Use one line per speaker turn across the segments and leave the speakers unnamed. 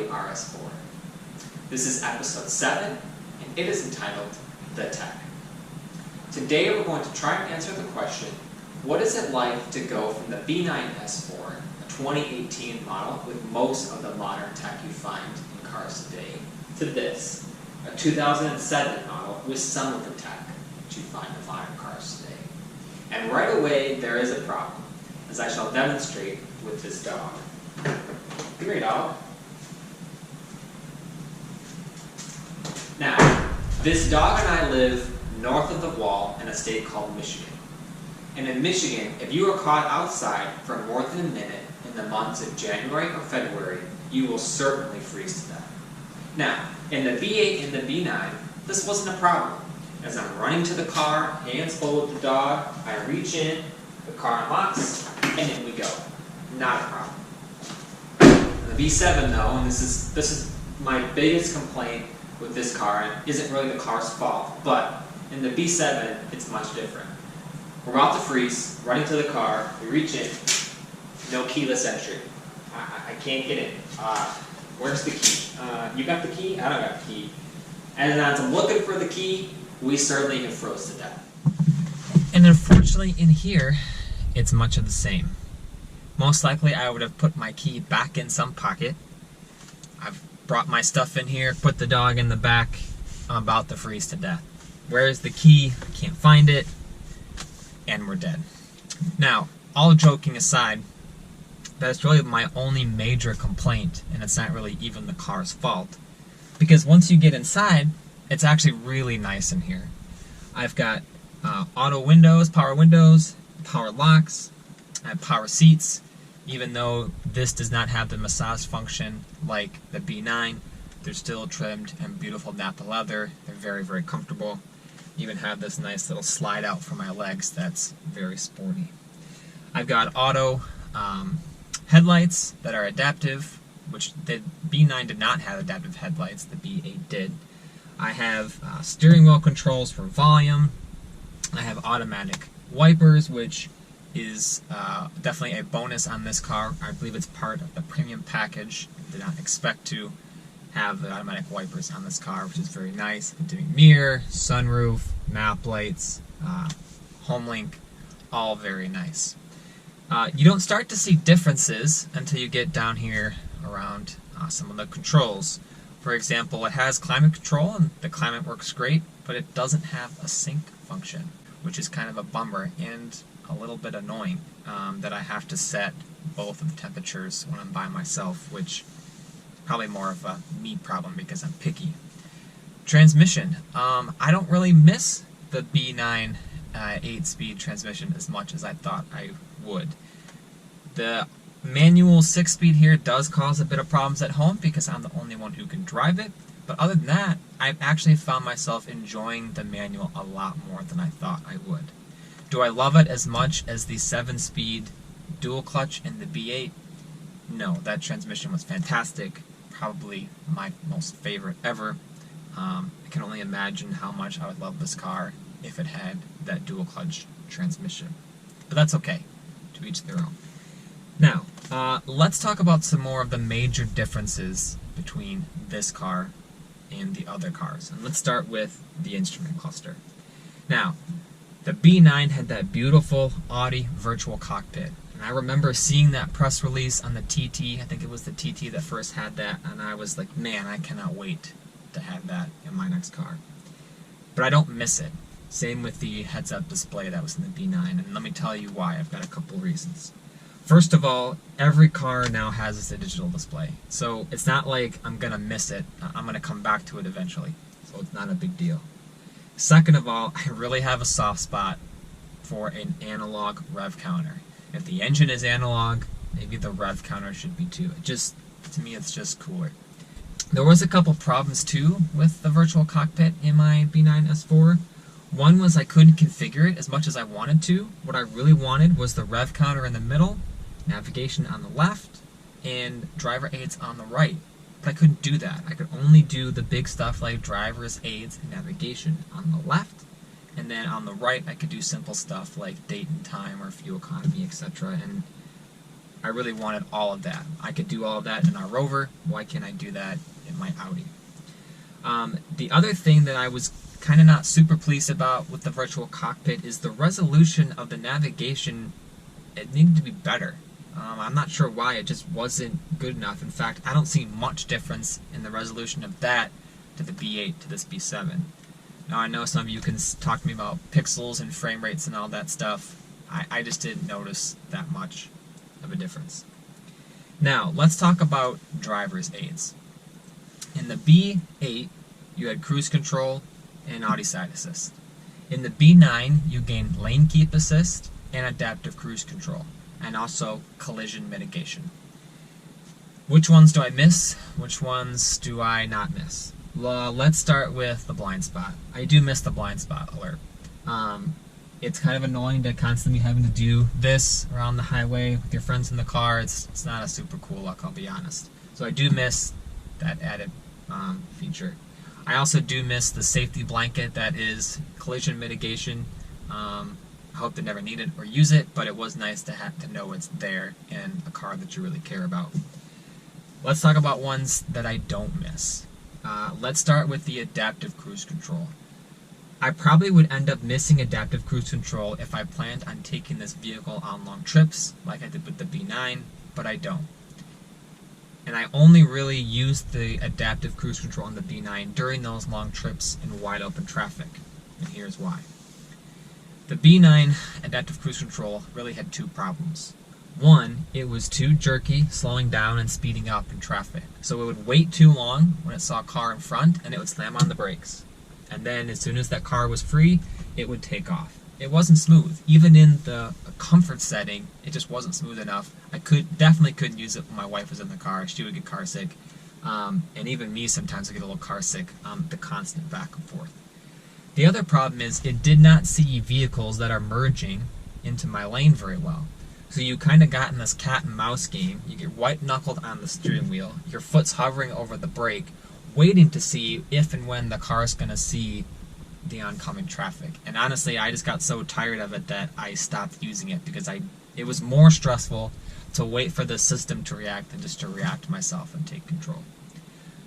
Audi RS4. This is episode 7, and it is entitled The Tech. Today we're going to try and answer the question, what is it like to go from the B9 S4, a 2018 model with most of the modern tech you find in cars today, to this, a 2007 model with some of the tech that you find in modern cars today. And right away there is a problem, as I shall demonstrate with this dog. Come here, dog. Now, this dog and I live north of the wall in a state called Michigan. And in Michigan, if you are caught outside for more than a minute in the months of January or February, you will certainly freeze to death. Now, in the B8 and the B9, this wasn't a problem. As I'm running to the car, hands full with the dog, I reach in, the car unlocks, and in we go. Not a problem. In the B7 though, and this is my biggest complaint with this car, and it isn't really the car's fault, but in the B7, it's much different. We're about to freeze, running to the car, we reach in, no keyless entry. I can't get in. Where's the key? You got the key? I don't got the key. And as I'm looking for the key, we certainly have froze to death.
And unfortunately in here, it's much of the same. Most likely I would have put my key back in some pocket. I've brought my stuff in here, put the dog in the back. I'm about to freeze to death. Where's the key? I can't find it. And we're dead. Now, all joking aside, that's really my only major complaint, and it's not really even the car's fault. Because once you get inside, it's actually really nice in here. I've got auto windows, power locks, I have power seats. Even though this does not have the massage function like the B9, they're still trimmed and beautiful Napa leather. They're very, very comfortable. Even have this nice little slide out for my legs that's very sporty. I've got auto headlights that are adaptive, which the B9 did not have adaptive headlights, the B8 did. I have steering wheel controls for volume. I have automatic wipers, which is definitely a bonus on this car. I believe it's part of the premium package. I did not expect to have the automatic wipers on this car, which is very nice. Doing mirror, sunroof, map lights, HomeLink, all very nice. You don't start to see differences until you get down here around some of the controls. For example, it has climate control, and the climate works great, but it doesn't have a sync function, which is kind of a bummer and a little bit annoying that I have to set both of the temperatures when I'm by myself, which probably more of a me problem because I'm picky. Transmission. I don't really miss the B9 8-speed transmission as much as I thought I would. The manual 6-speed here does cause a bit of problems at home because I'm the only one who can drive it, but other than that, I've actually found myself enjoying the manual a lot more than I thought I would. Do I love it as much as the 7-speed dual clutch in the B8? No, that transmission was fantastic. Probably my most favorite ever. I can only imagine how much I would love this car if it had that dual clutch transmission. But that's okay. To each their own. Now, let's talk about some more of the major differences between this car and the other cars. And let's start with the instrument cluster. Now, the B9 had that beautiful Audi virtual cockpit. And I remember seeing that press release on the TT. I think it was the TT that first had that. And I was like, man, I cannot wait to have that in my next car. But I don't miss it. Same with the heads-up display that was in the B9. And let me tell you why. I've got a couple reasons. First of all, every car now has a digital display. So it's not like I'm going to miss it. I'm going to come back to it eventually. So it's not a big deal. Second of all, I really have a soft spot for an analog rev counter. If the engine is analog, maybe the rev counter should be too. To me, it's just cooler. There was a couple problems too with the virtual cockpit in my B9 S4. One was I couldn't configure it as much as I wanted to. What I really wanted was the rev counter in the middle, navigation on the left, and driver aids on the right. But I couldn't do that. I could only do the big stuff like driver's aids and navigation on the left, and then on the right I could do simple stuff like date and time or fuel economy, etc. And I really wanted all of that. I could do all of that in our Rover. Why can't I do that in my Audi? The other thing that I was kind of not super pleased about with the virtual cockpit is the resolution of the navigation. It needed to be better. I'm not sure why, it just wasn't good enough. In fact, I don't see much difference in the resolution of that to the B8 to this B7. Now, I know some of you can talk to me about pixels and frame rates and all that stuff. I just didn't notice that much of a difference. Now, let's talk about driver's aids. In the B8, you had cruise control and Audi side assist. In the B9, you gained lane keep assist and adaptive cruise control, and also collision mitigation. Which ones do I miss? Which ones do I not miss? Well, let's start with the blind spot. I do miss the blind spot alert. It's kind of annoying to constantly having to do this around the highway with your friends in the car. It's not a super cool look, I'll be honest. So I do miss that added feature. I also do miss the safety blanket that is collision mitigation. I hope they never need it or use it, but it was nice to have to know it's there in a car that you really care about. Let's talk about ones that I don't miss. Let's start with the adaptive cruise control. I probably would end up missing adaptive cruise control if I planned on taking this vehicle on long trips, like I did with the B9, but I don't. And I only really used the adaptive cruise control on the B9 during those long trips in wide open traffic, and here's why. The B9 adaptive cruise control really had two problems. One, it was too jerky, slowing down and speeding up in traffic. So it would wait too long when it saw a car in front, and it would slam on the brakes. And then as soon as that car was free, it would take off. It wasn't smooth. Even in the comfort setting, it just wasn't smooth enough. I definitely couldn't use it when my wife was in the car. She would get car sick. And even me sometimes would get a little car sick, the constant back and forth. The other problem is it did not see vehicles that are merging into my lane very well. So you kind of got in this cat and mouse game. You get white-knuckled on the steering wheel. Your foot's hovering over the brake, waiting to see if and when the car's going to see the oncoming traffic. And honestly, I just got so tired of it that I stopped using it because it was more stressful to wait for the system to react than just to react myself and take control.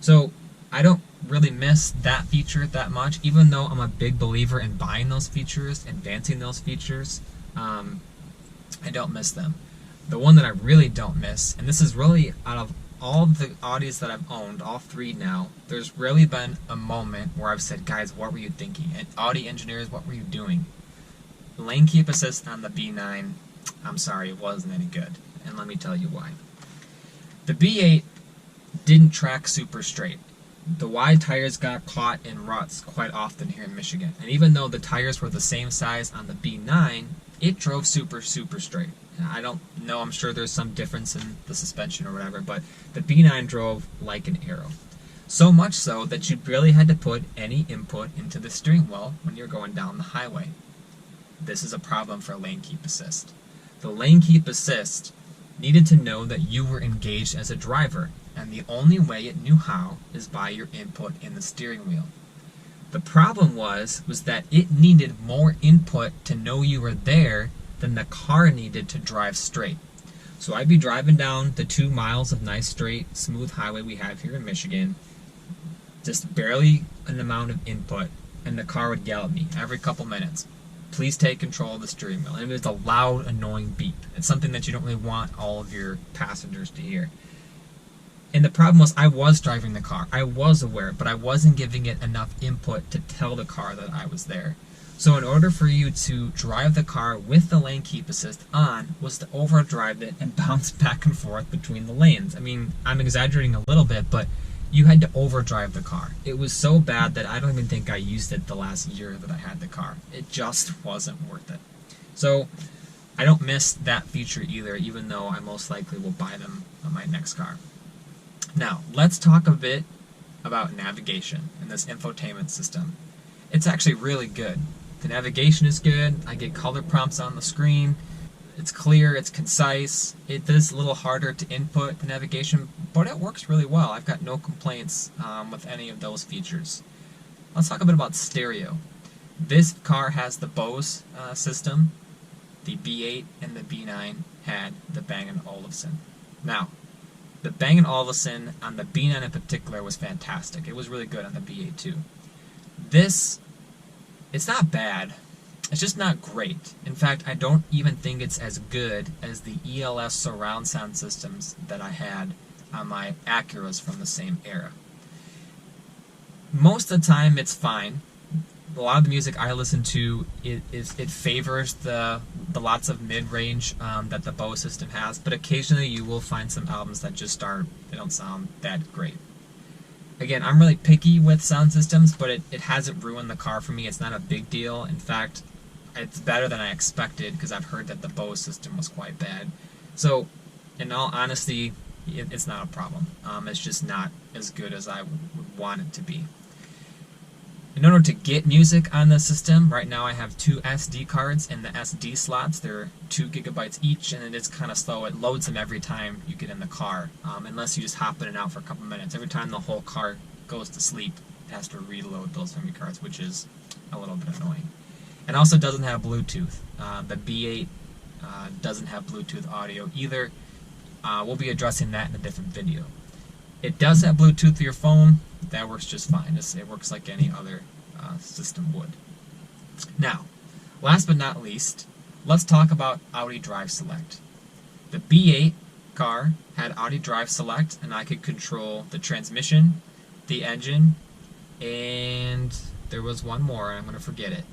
So I don't really miss that feature that much, even though I'm a big believer in buying those features, advancing those features. I don't miss them. The one that I really don't miss, and this is really out of all the Audis that I've owned, all three now, there's really been a moment where I've said, guys, what were you thinking? And Audi engineers, what were you doing? Lane keep assist on the B9, I'm sorry, it wasn't any good. And let me tell you why. The B8 didn't track super straight. The wide tires got caught in ruts quite often here in Michigan. And even though the tires were the same size on the B9, it drove super straight. I don't know, I'm sure there's some difference in the suspension or whatever, but the B9 drove like an arrow. So much so that you barely had to put any input into the steering wheel when you're going down the highway. This is a problem for lane keep assist. The lane keep assist needed to know that you were engaged as a driver, and the only way it knew how is by your input in the steering wheel. The problem was that it needed more input to know you were there than the car needed to drive straight. So I'd be driving down the 2 miles of nice straight smooth highway we have here in Michigan, just barely an amount of input, and the car would yell at me every couple minutes, please take control of the steering wheel. And it was a loud, annoying beep. It's something that you don't really want all of your passengers to hear. And the problem was I was driving the car. I was aware, but I wasn't giving it enough input to tell the car that I was there. So in order for you to drive the car with the lane keep assist on was to overdrive it and bounce back and forth between the lanes. I mean, I'm exaggerating a little bit, but you had to overdrive the car. It was so bad that I don't even think I used it the last year that I had the car. It just wasn't worth it. So I don't miss that feature either, even though I most likely will buy them on my next car. Now, let's talk a bit about navigation and this infotainment system. It's actually really good. The navigation is good. I get color prompts on the screen. It's clear, it's concise. It is a little harder to input the navigation, but it works really well. I've got no complaints with any of those features. Let's talk a bit about stereo. This car has the Bose system. The B8 and the B9 had the Bang & Olufsen. Now, the Bang & Olufsen on the B9 in particular was fantastic. It was really good on the B8 too. This, it's not bad. It's just not great. In fact, I don't even think it's as good as the ELS surround sound systems that I had on my Acuras from the same era. Most of the time, it's fine. A lot of the music I listen to, it favors the lots of mid-range that the Bose system has, but occasionally you will find some albums that just they don't sound that great. Again, I'm really picky with sound systems, but it hasn't ruined the car for me. It's not a big deal. In fact, it's better than I expected because I've heard that the Bose system was quite bad. So, in all honesty, it's not a problem. It's just not as good as I would want it to be. In order to get music on the system, right now I have 2 SD cards in the SD slots. They're 2 gigabytes each, and it is kind of slow. It loads them every time you get in the car, unless you just hop in and out for a couple minutes. Every time the whole car goes to sleep, it has to reload those memory cards, which is a little bit annoying. It also doesn't have Bluetooth. The B8 doesn't have Bluetooth audio either. We'll be addressing that in a different video. It does have Bluetooth to your phone. That works just fine. It works like any other system would. Now, last but not least, let's talk about Audi Drive Select. The B8 car had Audi Drive Select, and I could control the transmission, the engine, and there was one more, and I'm going to forget it.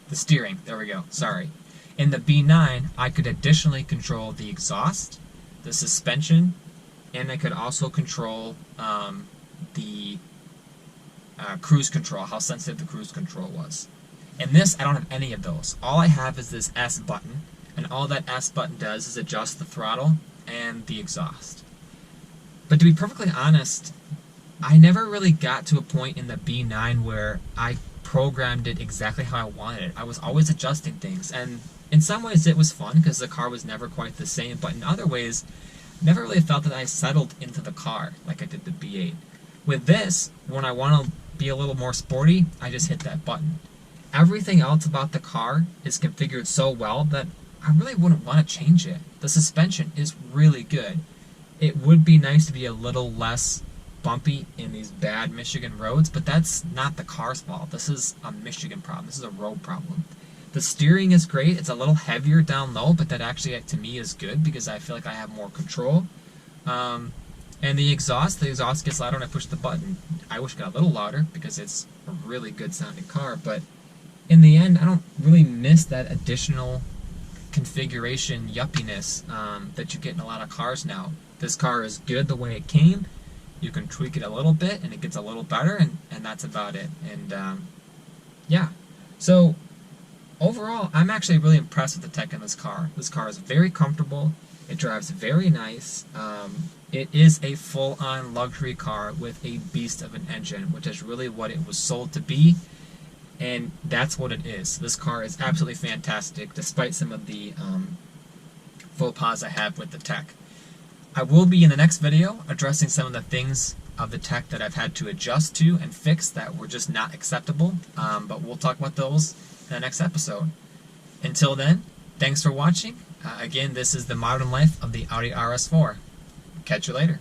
The steering. There we go. Sorry. In the B9, I could additionally control the exhaust, the suspension, and I could also control the cruise control, how sensitive the cruise control was. In this, I don't have any of those. All I have is this S button, and all that S button does is adjust the throttle and the exhaust. But to be perfectly honest, I never really got to a point in the B9 where I programmed it exactly how I wanted it. I was always adjusting things, and in some ways it was fun because the car was never quite the same, but in other ways, never really felt that I settled into the car like I did the B8. With this, when I want to be a little more sporty, I just hit that button. Everything else about the car is configured so well that I really wouldn't want to change it. The suspension is really good. It would be nice to be a little less bumpy in these bad Michigan roads, but that's not the car's fault. This is a Michigan problem. This is a road problem. The steering is great. It's a little heavier down low, but that actually, to me, is good because I feel like I have more control. And the exhaust gets louder when I push the button. I wish it got a little louder because it's a really good sounding car, but in the end, I don't really miss that additional configuration yuppiness that you get in a lot of cars now. This car is good the way it came. You can tweak it a little bit and it gets a little better, and that's about it. And yeah, so overall, I'm actually really impressed with the tech in this car. This car is very comfortable. It drives very nice. It is a full-on luxury car with a beast of an engine, which is really what it was sold to be, and that's what it is. This car is absolutely fantastic, despite some of the faux pas I have with the tech. I will be in the next video addressing some of the things of the tech that I've had to adjust to and fix that were just not acceptable, but we'll talk about those in the next episode. Until then, thanks for watching. Again, this is the modern life of the Audi RS4. Catch you later.